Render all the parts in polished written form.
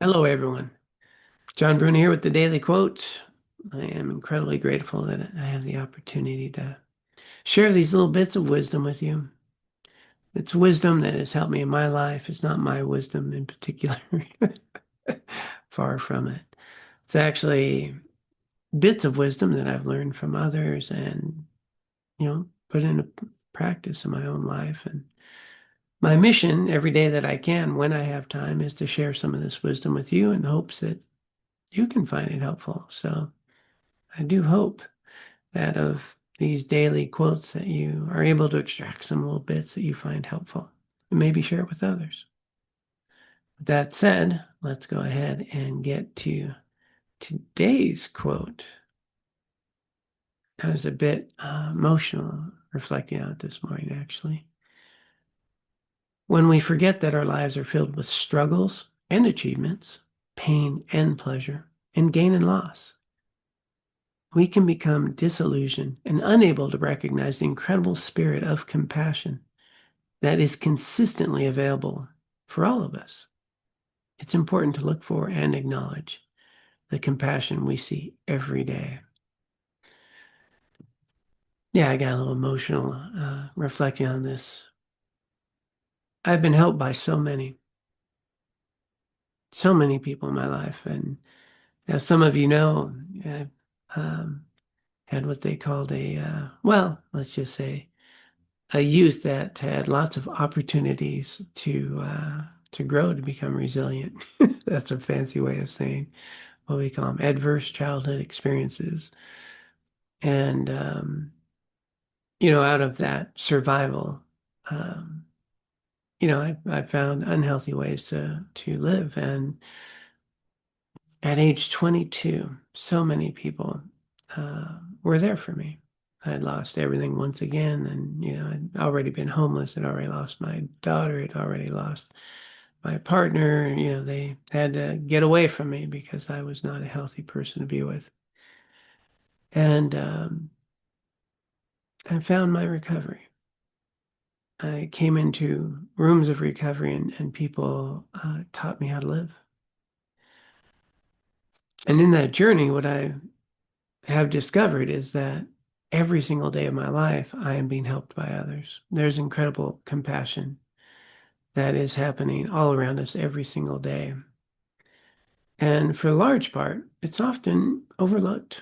Hello, everyone. John Bruna here with the Daily Quote. I am incredibly grateful that I have the opportunity to share these little bits of wisdom with you. It's wisdom that has helped me in my life. It's not my wisdom in particular. Far from it. It's actually bits of wisdom that I've learned from others and, put into practice in my own life. And my mission every day that I can, when I have time, is to share some of this wisdom with you in the hopes that you can find it helpful. So I do hope that of these daily quotes that you are able to extract some little bits that you find helpful and maybe share it with others. With that said, let's go ahead and get to today's quote. I was a bit emotional reflecting on it this morning, actually. When we forget that our lives are filled with struggles and achievements, pain and pleasure, and gain and loss, we can become disillusioned and unable to recognize the incredible spirit of compassion that is consistently available for all of us. It's important to look for and acknowledge the compassion we see every day. Yeah, I got a little emotional reflecting on this. I've been helped by so many people in my life. And as some of you know, I've had what they called let's just say, a youth that had lots of opportunities to grow, to become resilient. That's a fancy way of saying what we call them, adverse childhood experiences. And out of that survival, um, I found unhealthy ways to live. And at age 22, so many people were there for me. I had lost everything once again, and I'd already been homeless. I'd already lost my daughter. I'd already lost my partner. They had to get away from me because I was not a healthy person to be with. And I found my recovery. I came into rooms of recovery, and people taught me how to live. And in that journey, what I have discovered is that every single day of my life, I am being helped by others. There's incredible compassion that is happening all around us every single day. And for a large part, it's often overlooked.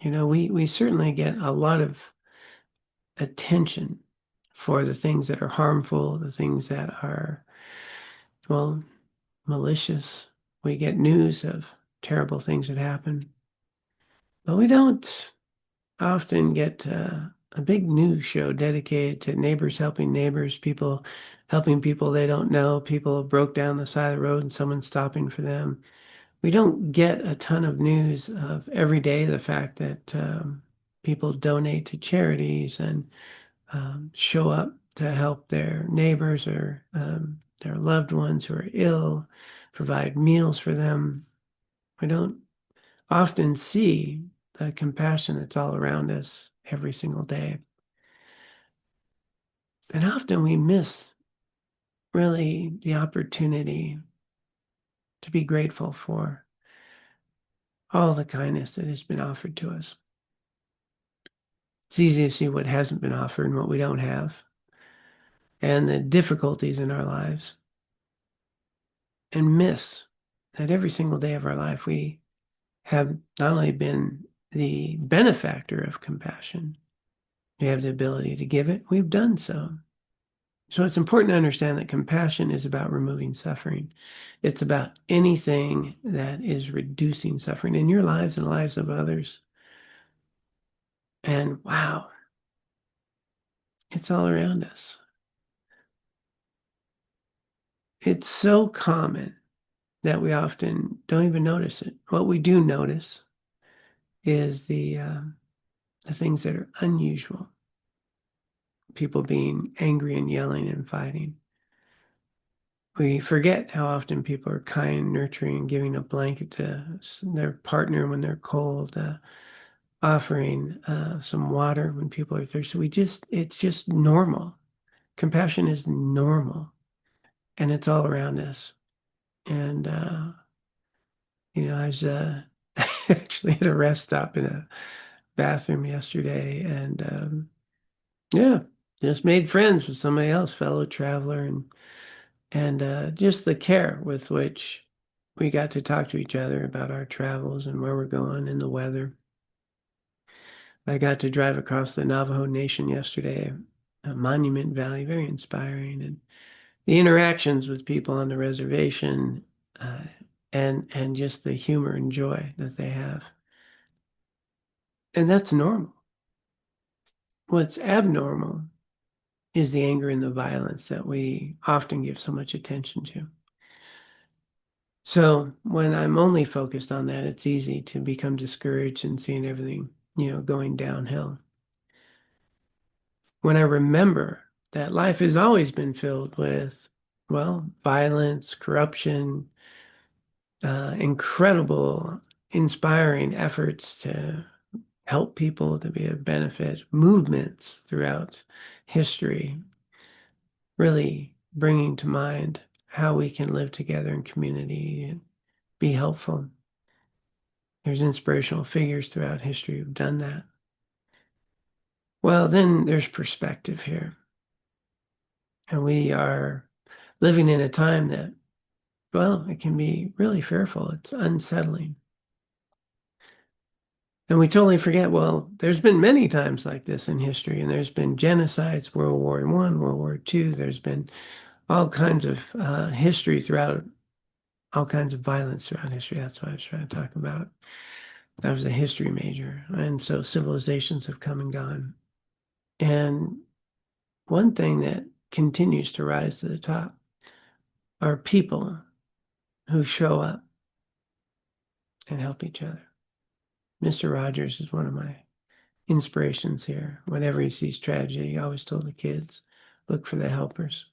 We certainly get a lot of attention for the things that are harmful, the things that are, well, malicious. We get news of terrible things that happen, but we don't often get a big news show dedicated to neighbors helping neighbors, people helping people they don't know, people broke down the side of the road and someone's stopping for them. We don't get a ton of news of every day the fact that people donate to charities and show up to help their neighbors or their loved ones who are ill, provide meals for them. We don't often see the compassion that's all around us every single day. And often we miss really the opportunity to be grateful for all the kindness that has been offered to us. It's easy to see what hasn't been offered and what we don't have, and the difficulties in our lives, and miss that every single day of our life we have not only been the benefactor of compassion, we have the ability to give it, we've done so. So it's important to understand that compassion is about removing suffering. It's about anything that is reducing suffering in your lives and the lives of others. And wow, it's all around us. It's so common that we often don't even notice it. What we do notice is the things that are unusual. People being angry and yelling and fighting. We forget how often people are kind, nurturing, giving a blanket to their partner when they're cold, offering some water when people are thirsty. It's just normal. Compassion is normal, and it's all around us. And I was actually at a rest stop in a bathroom yesterday, and yeah, just made friends with somebody else, fellow traveler, and just the care with which we got to talk to each other about our travels and where we're going and the weather. I got to drive across the Navajo Nation yesterday, Monument Valley, very inspiring, and the interactions with people on the reservation, uh, and just the humor and joy that they have. And that's normal. What's abnormal is the anger and the violence that we often give so much attention to. So when I'm only focused on that, it's easy to become discouraged and seeing everything, going downhill. When I remember that life has always been filled with, well, violence, corruption, incredible, inspiring efforts to help people to be of benefit, movements throughout history, really bringing to mind how we can live together in community and be helpful. There's inspirational figures throughout history who've done that. Well, then there's perspective here. And we are living in a time that, well, it can be really fearful. It's unsettling. And we totally forget, well, there's been many times like this in history, and there's been genocides, World War I, World War II. There's been all kinds of history throughout, all kinds of violence throughout history. That's what I was trying to talk about. I was a history major, and so civilizations have come and gone. And one thing that continues to rise to the top are people who show up and help each other. Mr. Rogers is one of my inspirations here. Whenever he sees tragedy, he always told the kids, look for the helpers.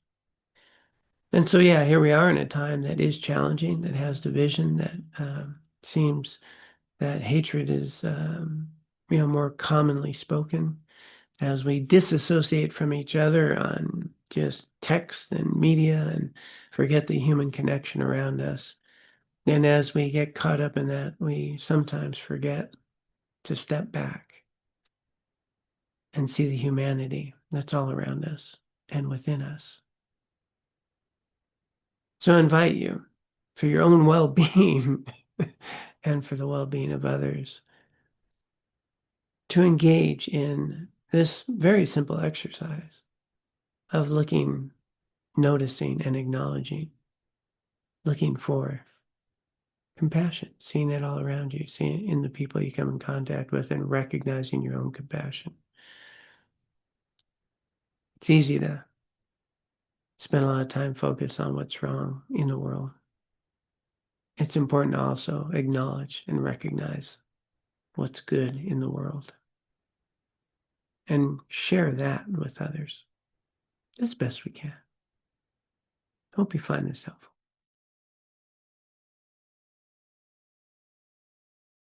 And so, yeah, here we are in a time that is challenging, that has division, that seems that hatred is, more commonly spoken as we disassociate from each other on just text and media and forget the human connection around us. And as we get caught up in that, we sometimes forget to step back and see the humanity that's all around us and within us. So I invite you, for your own well-being and for the well-being of others, to engage in this very simple exercise of looking, noticing, and acknowledging, looking for compassion, seeing it all around you, seeing it in the people you come in contact with, and recognizing your own compassion. It's easy to spend a lot of time focused on what's wrong in the world. It's important to also acknowledge and recognize what's good in the world and share that with others as best we can. Hope you find this helpful.